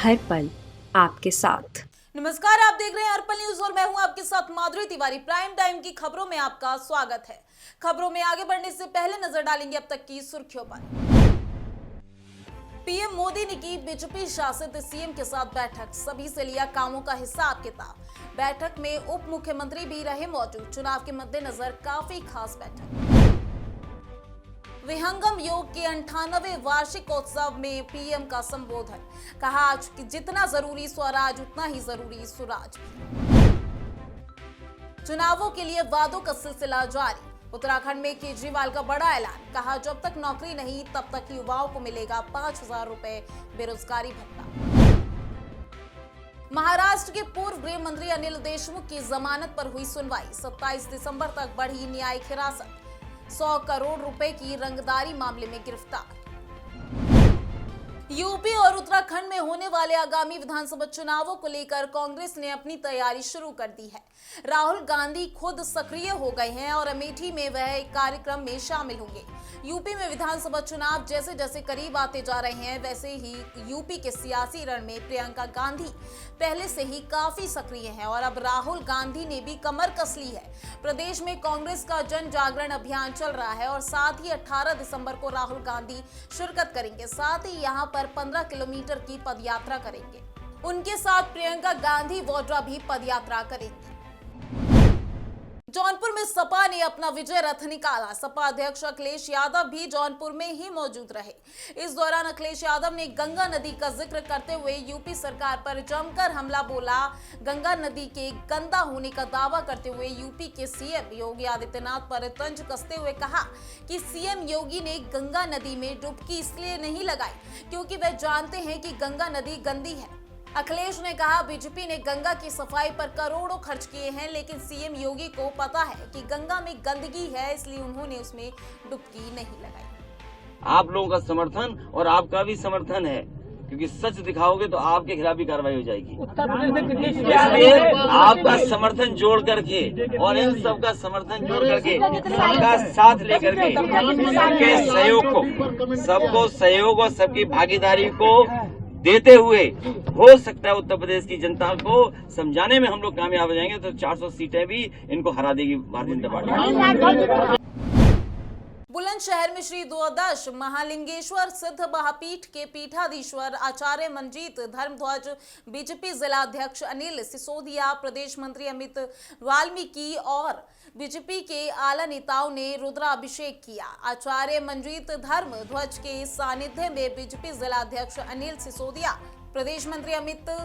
हर पल आपके साथ। नमस्कार, आप देख रहे हैं अर्पण न्यूज और मैं हूं आपके साथ माधुरी तिवारी। प्राइम टाइम की खबरों में आपका स्वागत है। खबरों में आगे बढ़ने से पहले नजर डालेंगे अब तक की सुर्खियों पर। पीएम मोदी ने की बीजेपी शासित सीएम के साथ बैठक, सभी से लिया कामों का हिसाब किताब। बैठक में उप मुख्यमंत्री भी रहे मौजूद। चुनाव के मद्देनजर काफी खास बैठक। विहंगम योग के 98वें वार्षिकोत्सव में पीएम का संबोधन, कहा आज कि जितना जरूरी स्वराज उतना ही जरूरी सुराज। चुनावों के लिए वादों का सिलसिला जारी, उत्तराखंड में केजरीवाल का बड़ा ऐलान, कहा जब तक नौकरी नहीं तब तक युवाओं को मिलेगा 5,000 रुपए बेरोजगारी भत्ता। महाराष्ट्र के पूर्व गृह मंत्री अनिल देशमुख की जमानत पर हुई सुनवाई, 27 दिसंबर तक बढ़ी न्यायिक हिरासत। 100 करोड़ रुपए की रंगदारी मामले में गिरफ्तार। यूपी और उत्तराखंड में होने वाले आगामी विधानसभा चुनावों को लेकर कांग्रेस ने अपनी तैयारी शुरू कर दी है। राहुल गांधी खुद सक्रिय हो गए हैं और अमेठी में वह एक कार्यक्रम में शामिल होंगे। यूपी में विधानसभा चुनाव जैसे जैसे करीब आते जा रहे हैं, वैसे ही यूपी के सियासी रण में प्रियंका गांधी पहले से ही काफी सक्रिय हैं और अब राहुल गांधी ने भी कमर कस ली है। प्रदेश में कांग्रेस का जन जागरण अभियान चल रहा है और साथ ही 18 दिसंबर को राहुल गांधी शिरकत करेंगे। साथ ही यहां पर 15 किलोमीटर की पदयात्रा करेंगे। उनके साथ प्रियंका गांधी वाड्रा भी पदयात्रा करेंगी। जौनपुर में सपा ने अपना विजय रथ निकाला। सपा अध्यक्ष अखिलेश यादव भी जौनपुर में ही मौजूद रहे। इस दौरान अखिलेश यादव ने गंगा नदी का जिक्र करते हुए यूपी सरकार पर जमकर हमला बोला। गंगा नदी के गंदा होने का दावा करते हुए यूपी के सीएम योगी आदित्यनाथ पर तंज कसते हुए कहा कि सीएम योगी ने गंगा नदी में डुबकी इसलिए नहीं लगाई क्योंकि वह जानते हैं कि गंगा नदी गंदी है। अखिलेश ने कहा बीजेपी ने गंगा की सफाई पर करोड़ों खर्च किए हैं, लेकिन सीएम योगी को पता है कि गंगा में गंदगी है, इसलिए उन्होंने उसमें डुबकी नहीं लगाई। आप लोगों का समर्थन और आपका भी समर्थन है, क्योंकि सच दिखाओगे तो आपके खिलाफ भी कार्रवाई हो जाएगी। इसलिए आपका समर्थन जोड़ करके और इन सबका समर्थन जोड़ करके सबका साथ लेकर के सबके सहयोग को, सबको सहयोग और सबकी भागीदारी को देते हुए हो सकता है उत्तर प्रदेश की जनता को समझाने में हम लोग कामयाब हो जाएंगे, तो 400 सीटें भी इनको हरा देगी भारतीय जनता पार्टी। बुलंदशहर में श्री द्वादश महालिंगेश्वर सिद्ध महापीठ के पीठाधीश्वर आचार्य मंजीत धर्मध्वज, बीजेपी जिला अध्यक्ष अनिल सिसोदिया, प्रदेश मंत्री अमित वाल्मीकि और बीजेपी के आला नेताओं ने रुद्राभिषेक किया। आचार्य मंजीत धर्मध्वज के सानिध्य में बीजेपी जिला अध्यक्ष अनिल सिसोदिया, प्रदेश मंत्री अमित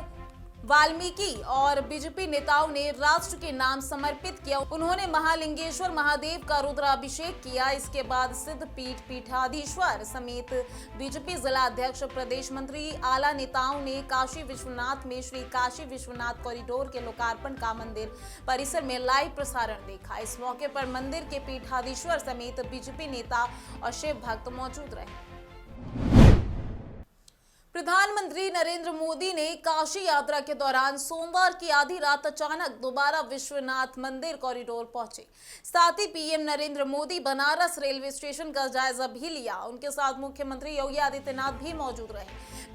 वाल्मीकि और बीजेपी नेताओं ने राष्ट्र के नाम समर्पित किया। उन्होंने महालिंगेश्वर महादेव का रुद्राभिषेक किया। इसके बाद सिद्ध पीठाधीश्वर समेत बीजेपी जिला अध्यक्ष, प्रदेश मंत्री, आला नेताओं ने काशी विश्वनाथ में श्री काशी विश्वनाथ कॉरिडोर के लोकार्पण का मंदिर परिसर में लाइव प्रसारण देखा। इस मौके पर मंदिर के पीठाधीश्वर समेत बीजेपी नेता और शिव भक्त मौजूद रहे। प्रधानमंत्री नरेंद्र मोदी ने काशी यात्रा के दौरान सोमवार की आधी रात अचानक दोबारा विश्वनाथ मंदिर कॉरिडोर पहुंचे। साथ ही PM Narendra Modi Banaras railway station का जायजा भी लिया। उनके साथ मुख्यमंत्री योगी आदित्यनाथ भी मौजूद रहे।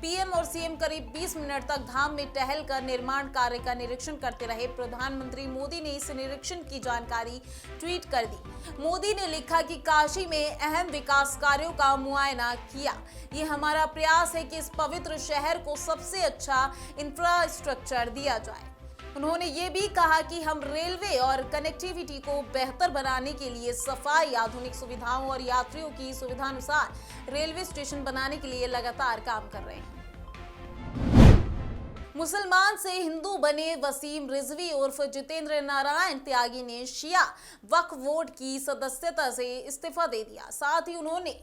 पीएम और सीएम करीब 20 मिनट तक धाम में टहल कर निर्माण कार्य का निरीक्षण करते रहे। प्रधानमंत्री मोदी ने इस निरीक्षण की जानकारी ट्वीट कर दी। मोदी ने लिखा कि काशी में अहम विकास कार्यों का मुआयना किया। ये हमारा प्रयास है कि इस पवित्र शहर को सबसे अच्छा इंफ्रास्ट्रक्चर दिया जाए। उन्होंने ये भी कहा कि हम रेलवे और कनेक्टिविटी को बेहतर बनाने के लिए सफाई, आधुनिक सुविधाओं और यात्रियों की सुविधानुसार रेलवे स्टेशन बनाने के लिए लगातार काम कर रहे हैं। मुसलमान से हिंदू बने वसीम रिजवी उर्फ जितेंद्र नारायण त्यागी ने शिया वक्फ बोर्ड की सदस्यता से इस्तीफा दे दिया। साथ ही उन्होंने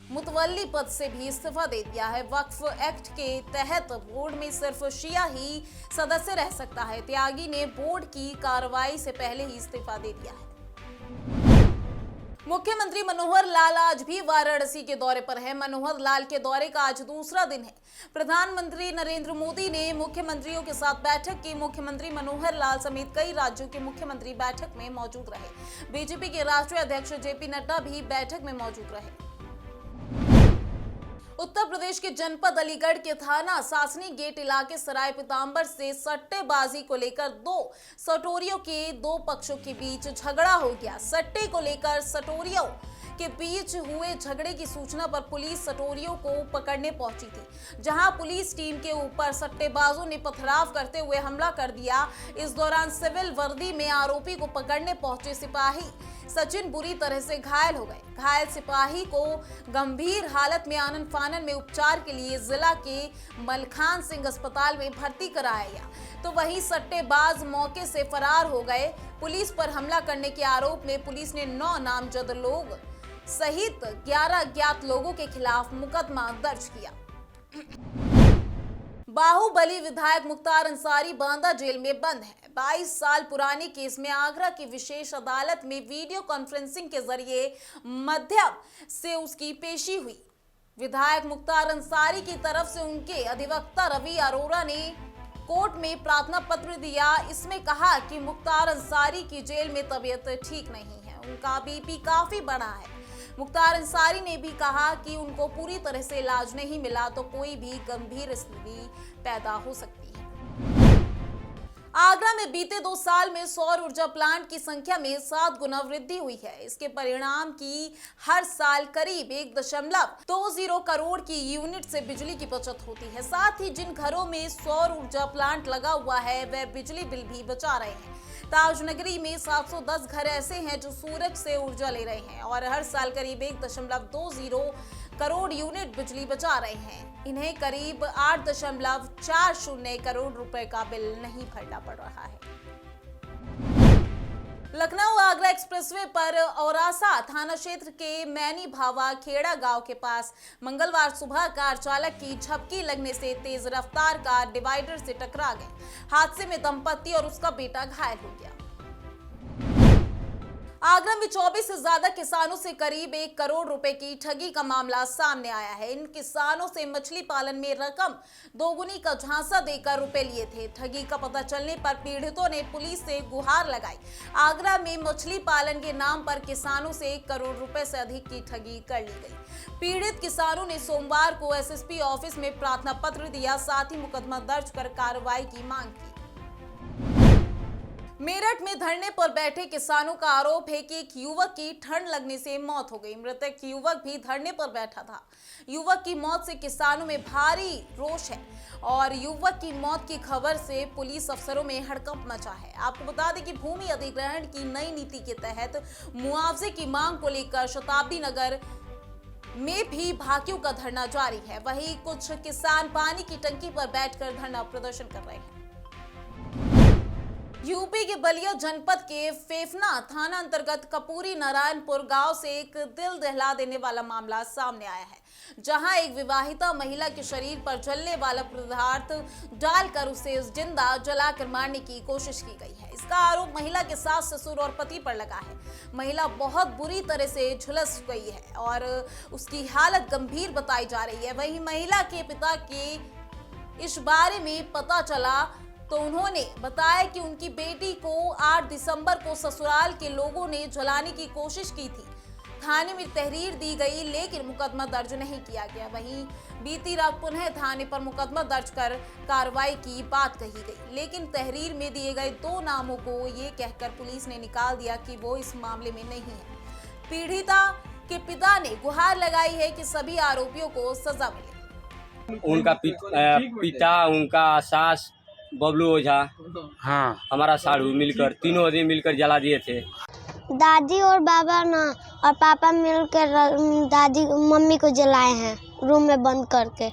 मुतवल्ली पद से भी इस्तीफा दे दिया है। वक्फ एक्ट के तहत बोर्ड में सिर्फ शिया ही सदस्य रह सकता है। त्यागी ने बोर्ड की कार्रवाई से पहले ही इस्तीफा दे दिया है। मुख्यमंत्री मनोहर लाल आज भी वाराणसी के दौरे पर है। मनोहर लाल के दौरे का आज दूसरा दिन है। प्रधानमंत्री नरेंद्र मोदी ने मुख्यमंत्रियों के साथ बैठक की। मुख्यमंत्री मनोहर लाल समेत कई राज्यों के मुख्यमंत्री बैठक में मौजूद रहे। बीजेपी के राष्ट्रीय अध्यक्ष जेपी नड्डा भी बैठक में मौजूद रहे। उत्तर प्रदेश के जनपद अलीगढ़ के थाना सासनी गेट इलाके सराय पीताम्बर से सट्टेबाजी को लेकर दो सटोरियों के दो पक्षों के बीच झगड़ा हो गया। सट्टे को लेकर सटोरियों के बीच हुए झगड़े की सूचना पर पुलिस सटोरियों को पकड़ने पहुंची थी, जहां पुलिस टीम के ऊपर सट्टेबाजों ने पथराव करते हुए हमला कर दिया। इस दौरान सिविल वर्दी में आरोपी को पकड़ने पहुंचे सिपाही सचिन बुरी तरह से घायल हो गए। घायल सिपाही को गंभीर हालत में आनन फानन में उपचार के लिए जिला के मलखान सिंह अस्पताल में भर्ती कराया गया, तो वहीं सट्टेबाज मौके से फरार हो गए। पुलिस पर हमला करने के आरोप में पुलिस ने 9 नामजद लोग सहित 11 अज्ञात लोगों के खिलाफ मुकदमा दर्ज किया। बाहुबली विधायक मुख्तार अंसारी बांदा जेल में बंद है। 22 साल पुराने केस में आगरा की विशेष अदालत में वीडियो कॉन्फ्रेंसिंग के जरिए माध्यम से उसकी पेशी हुई। विधायक मुख्तार अंसारी की तरफ से उनके अधिवक्ता रवि अरोड़ा ने कोर्ट में प्रार्थना पत्र दिया। इसमें कहा कि मुख्तार अंसारी की जेल में तबीयत ठीक नहीं है, उनका बीपी काफी बढ़ा है। मुख्तार अंसारी ने भी कहा कि उनको पूरी तरह से इलाज नहीं मिला तो कोई भी गंभीर स्थिति पैदा हो सकती है। आगरा में बीते 2 साल में सौर ऊर्जा प्लांट की संख्या में 7 गुना वृद्धि हुई है। इसके परिणाम की हर साल करीब 1.20 करोड़ की यूनिट से बिजली की बचत होती है। साथ ही जिन घरों में सौर ऊर्जा प्लांट लगा हुआ है वह बिजली बिल भी बचा रहे हैं। ताजनगरी में 710 घर ऐसे हैं जो सूरज से ऊर्जा ले रहे हैं और हर साल करीब 1.20 करोड़ यूनिट बिजली बचा रहे हैं। इन्हें करीब 8.40 करोड़ रुपए का बिल नहीं भरना पड़ रहा है। लखनऊ आगरा एक्सप्रेसवे पर औरासा थाना क्षेत्र के मैनी भावा खेड़ा गांव के पास मंगलवार सुबह कार चालक की झपकी लगने से तेज रफ्तार कार डिवाइडर से टकरा गई। हादसे में दंपति और उसका बेटा घायल हो गया। आगरा में 24 से ज्यादा किसानों से करीब 1 करोड़ रुपए की ठगी का मामला सामने आया है। इन किसानों से मछली पालन में रकम दोगुनी का झांसा देकर रुपए लिए थे। ठगी का पता चलने पर पीड़ितों ने पुलिस से गुहार लगाई। आगरा में मछली पालन के नाम पर किसानों से 1 करोड़ रुपए से अधिक की ठगी कर ली गई। पीड़ित किसानों ने सोमवार को एसएसपी ऑफिस में प्रार्थना पत्र दिया, साथ ही मुकदमा दर्ज कर कार्रवाई की मांग की। मेरठ में धरने पर बैठे किसानों का आरोप है कि एक युवक की ठंड लगने से मौत हो गई। मृतक युवक भी धरने पर बैठा था। युवक की मौत से किसानों में भारी रोष है और युवक की मौत की खबर से पुलिस अफसरों में हड़कंप मचा है। आपको बता दें कि भूमि अधिग्रहण की नई नीति के तहत मुआवजे की मांग को लेकर शताब्दी नगर में भी भाकियों का धरना जारी है। वहीं कुछ किसान पानी की टंकी पर बैठकर धरना प्रदर्शन कर रहे हैं। यूपी के बलिया जनपद के फेफना थाना अंतर्गत कपूरी नारायणपुर गांव से एक दिल दहला देने वाला मामला सामने आया है, जहां एक विवाहिता महिला के शरीर पर जलने वाला पदार्थ डालकर उसे जिंदा जलाकर मारने की कोशिश की गई है। इसका आरोप महिला के सास, ससुर और पति पर लगा है। महिला बहुत बुरी तरह से झुलस गई है और उसकी हालत गंभीर बताई जा रही है। वहीं महिला के पिता के इस बारे में पता चला तो उन्होंने बताया कि उनकी बेटी को 8 दिसंबर को ससुराल के लोगों ने जलाने की कोशिश की थी। थाने में तहरीर दी गई लेकिन मुकदमा दर्ज नहीं किया गया। वहीं बीती रात पुनः थाने पर मुकदमा दर्ज कर कार्रवाई की बात कही गई, लेकिन तहरीर में दिए गए 2 नामों को ये कहकर पुलिस ने निकाल दिया कि वो इस मामले में नहीं है। पीड़िता के पिता ने गुहार लगाई है कि सभी आरोपियों को सजा मिले। उनका पिता, उनका सास बबलू ओझा, हाँ, हमारा साड़ू मिलकर तीनों आदमी मिलकर जला दिए थे। दादी और बाबा ना और पापा मिलकर दादी मम्मी को जलाए हैं रूम में बंद करके।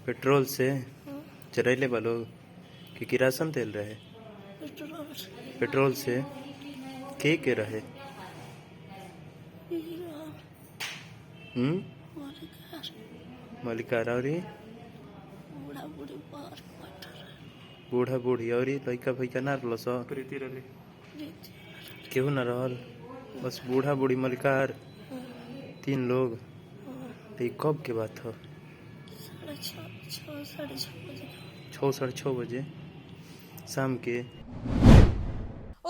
पेट्रोल से जराइले वालों कि किरासन तेल रहे? पेट्रोल से के रहे? मलिकार और बूढ़ा बूढ़ी और लड़का फैका ना रही केहू न रहल, बस बूढ़ा बूढ़ी मलिकार 3 लोग। ये कब के बात हो? 6 साढ़े 6 बजे शाम के।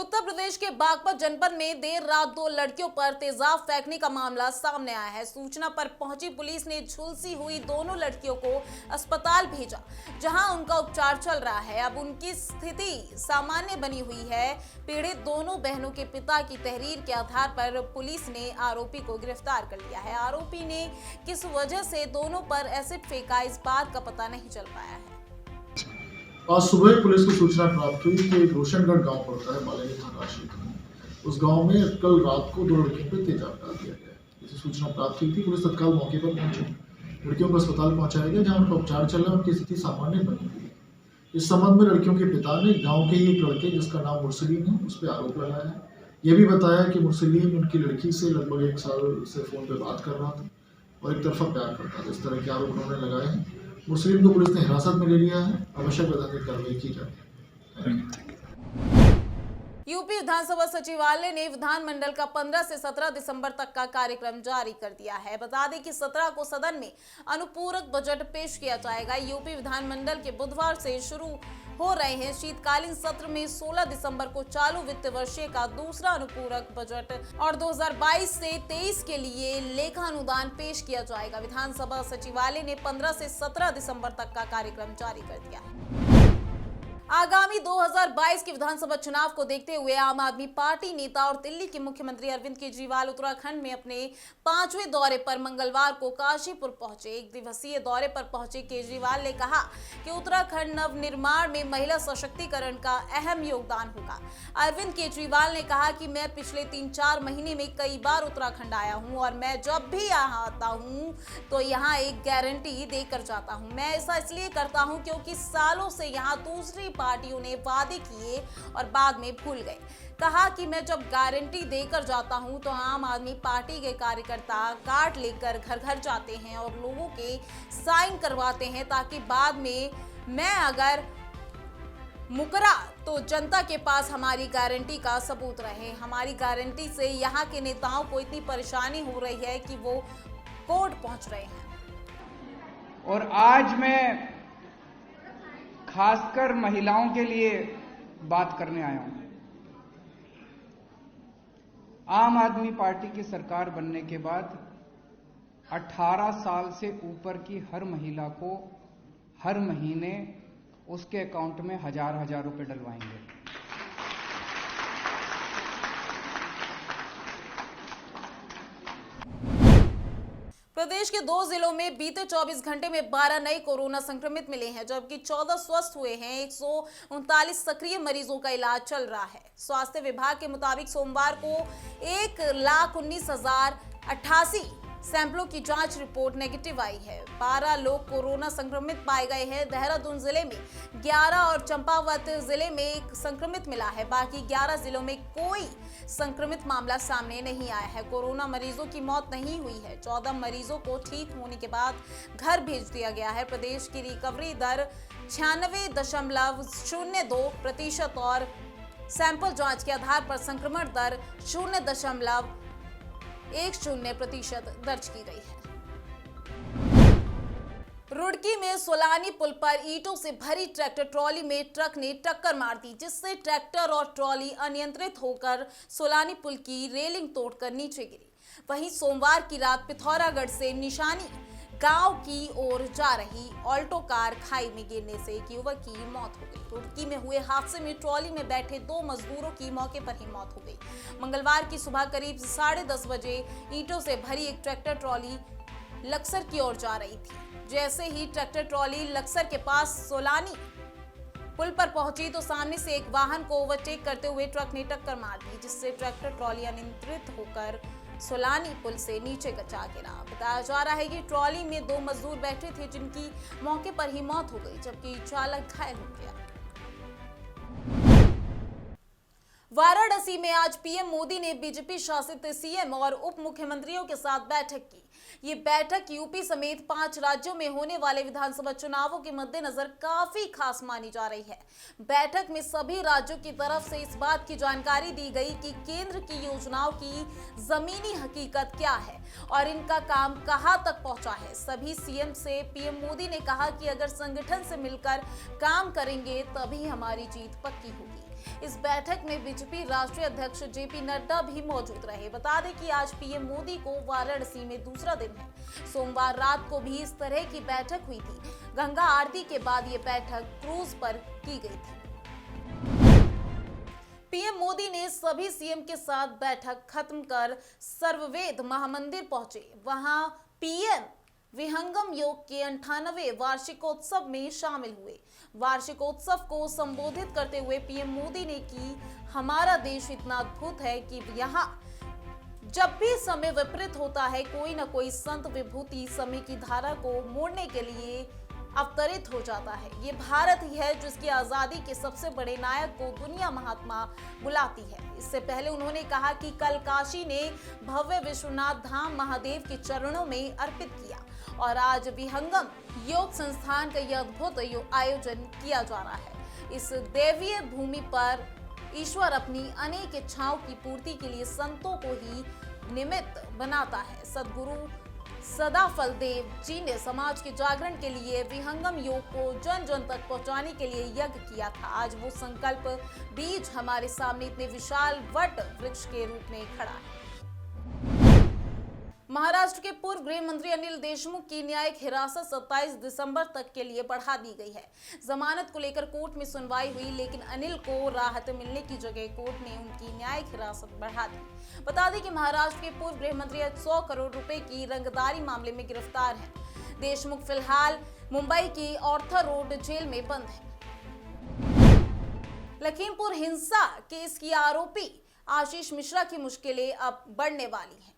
उत्तर प्रदेश के बागपत जनपद में देर रात 2 लड़कियों पर तेजाब फेंकने का मामला सामने आया है। सूचना पर पहुंची पुलिस ने झुलसी हुई दोनों लड़कियों को अस्पताल भेजा, जहां उनका उपचार चल रहा है। अब उनकी स्थिति सामान्य बनी हुई है। पीड़ित दोनों बहनों के पिता की तहरीर के आधार पर पुलिस ने आरोपी को गिरफ्तार कर लिया है। आरोपी ने किस वजह से दोनों पर एसिड फेंका, इस बात का पता नहीं चल पाया है। आज सुबह पुलिस को सूचना प्राप्त हुई कि एक रोशनगढ़ गांव पड़ता है बालाजी थाना क्षेत्र में। उस गांव में कल रात को 2 लड़कियों पर तेजाब डाल दिया गया। इसे सूचना प्राप्त हुई थी, पुलिस तत्काल मौके पर पहुंची। लड़कियों को अस्पताल पहुंचाया गया, जहां उनका उपचार चल रहा है। उनकी स्थिति सामान्य बनी हुई है। इस संबंध में लड़कियों के पिता ने गाँव के ही एक लड़के जिसका नाम मुरसलीन है, उस पर आरोप लगाया है। यह भी बताया कि मुरसलीन उनकी लड़की से लगभग 1 साल से फोन पर बात कर रहा था और एक तरफा प्यार करता था। इस तरह के आरोप उन्होंने लगाए हैं। मुस्लिम को पुलिस ने हिरासत में ले लिया है। आवश्यक वैधानिक कार्रवाई की जाए। यूपी विधानसभा सचिवालय ने विधानमंडल का 15 से 17 दिसंबर तक का कार्यक्रम जारी कर दिया है। बता दें कि 17 को सदन में अनुपूरक बजट पेश किया जाएगा। यूपी विधानमंडल के बुधवार से शुरू हो रहे हैं शीतकालीन सत्र में 16 दिसंबर को चालू वित्त वर्षीय का दूसरा अनुपूरक बजट और 2022 से 23 के लिए लेखा अनुदान पेश किया जाएगा। विधानसभा सचिवालय ने 15 से 17 दिसंबर तक का कार्यक्रम जारी कर दिया है। आगामी 2022 के विधानसभा चुनाव को देखते हुए आम आदमी पार्टी नेता और दिल्ली के मुख्यमंत्री अरविंद केजरीवाल उत्तराखंड में अपने 5वें दौरे पर मंगलवार को काशीपुर पहुंचे। 1 दिवसीय दौरे पर पहुंचे केजरीवाल ने कहा कि उत्तराखंड नवनिर्माण में महिला सशक्तिकरण का अहम योगदान होगा। अरविंद केजरीवाल ने कहा कि मैं पिछले 3-4 महीने में कई बार उत्तराखंड आया हूँ और मैं जब भी यहाँ आता हूँ तो यहाँ एक गारंटी देकर जाता हूँ। मैं ऐसा इसलिए करता हूँ क्योंकि सालों से यहाँ दूसरी पार्टियों ने वादे किए और बाद में भूल गए। कहा कि मैं जब गारंटी देकर जाता हूं तो आम आदमी पार्टी के कार्यकर्ता कार्ड लेकर घर घर जाते हैं और लोगों के साइन करवाते हैं, ताकि बाद में मैं अगर मुकरा तो जनता के पास हमारी गारंटी का सबूत रहे। हमारी गारंटी से यहाँ के नेताओं को इतनी परेशानी हो रही है कि वो कोर्ट पहुंच रहे हैं। और आज मैं खासकर महिलाओं के लिए बात करने आया हूं। आम आदमी पार्टी की सरकार बनने के बाद 18 साल से ऊपर की हर महिला को हर महीने उसके अकाउंट में 1000-1000 रुपए डलवाएंगे। प्रदेश के 2 जिलों में बीते 24 घंटे में 12 नए कोरोना संक्रमित मिले हैं, जबकि 14 स्वस्थ हुए हैं। 139 सक्रिय मरीजों का इलाज चल रहा है। स्वास्थ्य विभाग के मुताबिक सोमवार को 1,19,088 सैंपलों की जांच रिपोर्ट नेगेटिव आई है। 12 लोग कोरोना संक्रमित पाए गए हैं। देहरादून जिले में 11 और चंपावत जिले में 1 संक्रमित मिला है। बाकी 11 जिलों में कोई संक्रमित मामला सामने नहीं आया है। कोरोना मरीजों की मौत नहीं हुई है। 14 मरीजों को ठीक होने के बाद घर भेज दिया गया है। प्रदेश की रिकवरी दर 96.02% और सैंपल जांच के आधार पर संक्रमण दर 0.10% दर्ज की गई है। रुड़की में सोलानी पुल पर ईंटों से भरी ट्रैक्टर ट्रॉली में ट्रक ने टक्कर मार दी, जिससे ट्रैक्टर और ट्रॉली अनियंत्रित होकर सोलानी पुल की रेलिंग तोड़कर नीचे गिरी। वहीं सोमवार की रात पिथौरागढ़ से निशानी गांव की ओर जा रही ऑल्टो कार खाई में गिरने से एक युवक की मौत हो गई। रुड़की में हुए हादसे में ट्रॉली में बैठे 2 मजदूरों की मौके पर ही मौत हो गई। मंगलवार की सुबह करीब 10:30 बजे ईंटों से भरी एक ट्रैक्टर ट्रॉली लक्सर की ओर जा रही थी। जैसे ही ट्रैक्टर ट्रॉली लक्सर के पास सोलानी पुल पर पहुंची तो सामने से एक वाहन को ओवरटेक करते हुए ट्रक ने टक्कर मार दी, जिससे ट्रैक्टर ट्रॉली अनियंत्रित होकर सोलानी पुल से नीचे जा गिरा। बताया जा रहा है कि ट्रॉली में 2 मजदूर बैठे थे, जिनकी मौके पर ही मौत हो गई, जबकि चालक घायल हो गया। वाराणसी में आज पीएम मोदी ने बीजेपी शासित सीएम और उप मुख्यमंत्रियों के साथ बैठक की। ये बैठक यूपी समेत 5 राज्यों में होने वाले विधानसभा चुनावों के मद्देनजर काफी खास मानी जा रही है। बैठक में सभी राज्यों की तरफ से इस बात की जानकारी दी गई कि केंद्र की योजनाओं की जमीनी हकीकत क्या है और इनका काम कहां तक पहुंचा है। सभी सीएम से पीएम मोदी ने कहा कि अगर संगठन से मिलकर काम करेंगे तभी हमारी जीत पक्की होगी। इस बैठक में बीजेपी बीजेपी राष्ट्रीय अध्यक्ष जेपी नड्डा भी मौजूद रहे। बता दें कि आज पीएम मोदी को वाराणसी में दूसरा दिन है। सोमवार रात को भी इस तरह की बैठक हुई थी। गंगा आरती के बाद ये बैठक क्रूज पर की गई थी। पीएम मोदी ने सभी सीएम के साथ बैठक खत्म कर सर्ववेद महामंदिर पहुंचे। वहां पीएम विहंगम योग के 98वें वार्षिकोत्सव में शामिल हुए। वार्षिकोत्सव को संबोधित करते हुए पीएम मोदी ने कि हमारा देश इतना अद्भुत है कि यहाँ जब भी समय विपरीत होता है, कोई ना कोई संत विभूति समय की धारा को मोड़ने के लिए अवतरित हो जाता है। ये भारत ही है जिसकी आजादी के सबसे बड़े नायक को दुनिया महात्मा बुलाती है। इससे पहले उन्होंने कहा कि कल काशी ने भव्य विश्वनाथ धाम महादेव के चरणों में अर्पित किया और आज विहंगम योग संस्थान का यह अद्भुत आयोजन किया जा रहा है। इस दैवीय भूमि पर ईश्वर अपनी अनेक इच्छाओं की पूर्ति के लिए संतों को ही निमित्त बनाता है। सद्गुरु सदाफल देव जी ने समाज के जागरण के लिए विहंगम योग को जन जन तक पहुंचाने के लिए यज्ञ किया था। आज वो संकल्प बीज हमारे सामने इतने विशाल वट वृक्ष के रूप में खड़ा है। महाराष्ट्र के पूर्व गृह मंत्री अनिल देशमुख की न्यायिक हिरासत 27 दिसंबर तक के लिए बढ़ा दी गई है। जमानत को लेकर कोर्ट में सुनवाई हुई, लेकिन अनिल को राहत मिलने की जगह कोर्ट ने उनकी न्यायिक हिरासत बढ़ा दी। बता दें कि महाराष्ट्र के पूर्व गृह मंत्री आज 100 करोड़ रुपए की रंगदारी मामले में गिरफ्तार हैं। देशमुख फिलहाल मुंबई की ऑर्थर रोड जेल में बंद है। लखीमपुर हिंसा केस की आरोपी आशीष मिश्रा की मुश्किलें अब बढ़ने वाली हैं।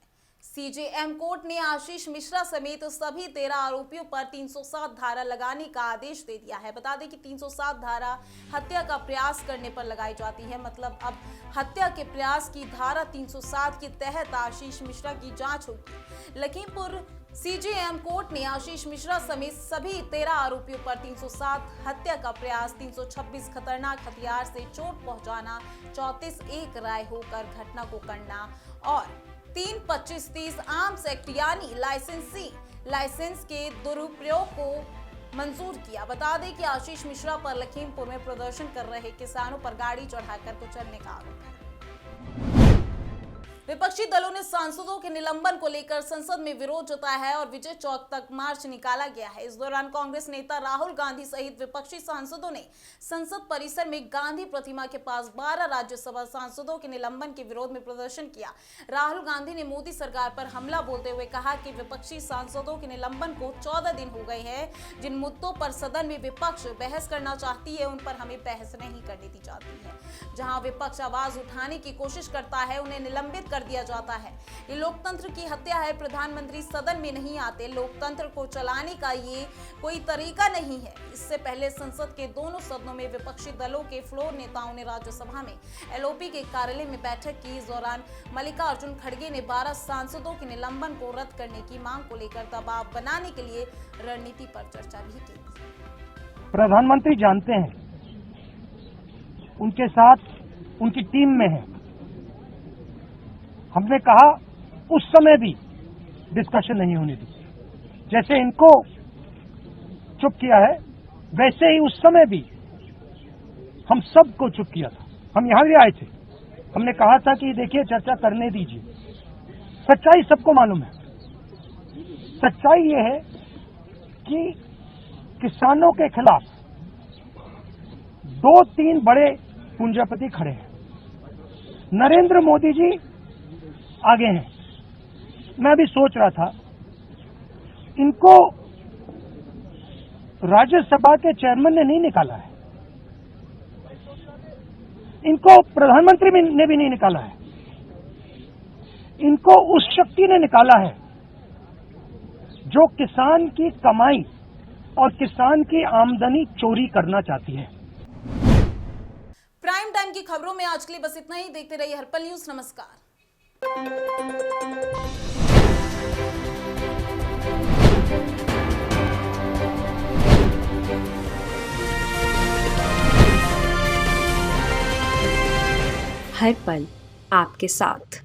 सीजेएम कोर्ट ने आशीष मिश्रा समेत सभी 13 आरोपियों पर 307 धारा लगाने का आदेश दे दिया है। बता दें कि 307 धारा हत्या का प्रयास करने पर लगाई जाती है। मतलब अब हत्या के प्रयास की धारा 307 के तहत आशीष मिश्रा की जांच होगी। लखीमपुर सीजेएम कोर्ट ने आशीष मिश्रा समेत सभी 13 आरोपियों पर 307 हत्या का प्रयास, 326 खतरनाक हथियार से चोट पहुंचाना, 34 एक राय होकर घटना को करना और 3-25-30 आर्म्स एक्ट यानी लाइसेंस के दुरुपयोग को मंजूर किया। बता दें कि आशीष मिश्रा पर लखीमपुर में प्रदर्शन कर रहे किसानों पर गाड़ी चढ़ाकर कुचलने का आरोप है। विपक्षी दलों ने सांसदों के निलंबन को लेकर संसद में विरोध जताया है और विजय चौक तक मार्च निकाला गया है। इस दौरान कांग्रेस नेता राहुल गांधी सहित विपक्षी सांसदों ने संसद परिसर में गांधी प्रतिमा के पास 12 राज्यसभा सांसदों के निलंबन के विरोध में प्रदर्शन किया। राहुल गांधी ने मोदी सरकार पर हमला बोलते हुए कहा कि विपक्षी सांसदों के निलंबन को 14 दिन हो गए हैं। जिन मुद्दों पर सदन में विपक्ष बहस करना चाहती है, उन पर हमें बहस नहीं करने दी जाती है। जहां विपक्ष आवाज उठाने की कोशिश करता है, उन्हें निलंबित कर दिया जाता है। ये लोकतंत्र की हत्या है। प्रधानमंत्री सदन में नहीं आते। लोकतंत्र को चलाने का ये कोई तरीका नहीं है। इससे पहले संसद के दोनों सदनों में विपक्षी दलों के फ्लोर नेताओं ने राज्यसभा में एलओपी के कार्यालय में बैठक की। इस दौरान मल्लिकार्जुन खड़गे ने 12 सांसदों के निलंबन को रद्द करने की मांग को लेकर दबाव बनाने के लिए रणनीति पर चर्चा भी की। प्रधानमंत्री जानते हैं, उनके साथ उनकी टीम में है। हमने कहा उस समय भी डिस्कशन नहीं होने दी। जैसे इनको चुप किया है, वैसे ही उस समय भी हम सबको चुप किया था। हम यहां भी आए थे, हमने कहा था कि देखिए चर्चा करने दीजिए। सच्चाई सबको मालूम है। सच्चाई ये है कि किसानों के खिलाफ 2-3 बड़े पूंजीपति खड़े हैं। नरेंद्र मोदी जी आगे हैं। मैं अभी सोच रहा था, इनको राज्यसभा के चेयरमैन ने नहीं निकाला है, इनको प्रधानमंत्री ने भी नहीं निकाला है, इनको उस शक्ति ने निकाला है जो किसान की कमाई और किसान की आमदनी चोरी करना चाहती है। प्राइम टाइम की खबरों में आज के लिए बस इतना ही। देखते रहिए हर्पल न्यूज। नमस्कार। हर पल आपके साथ।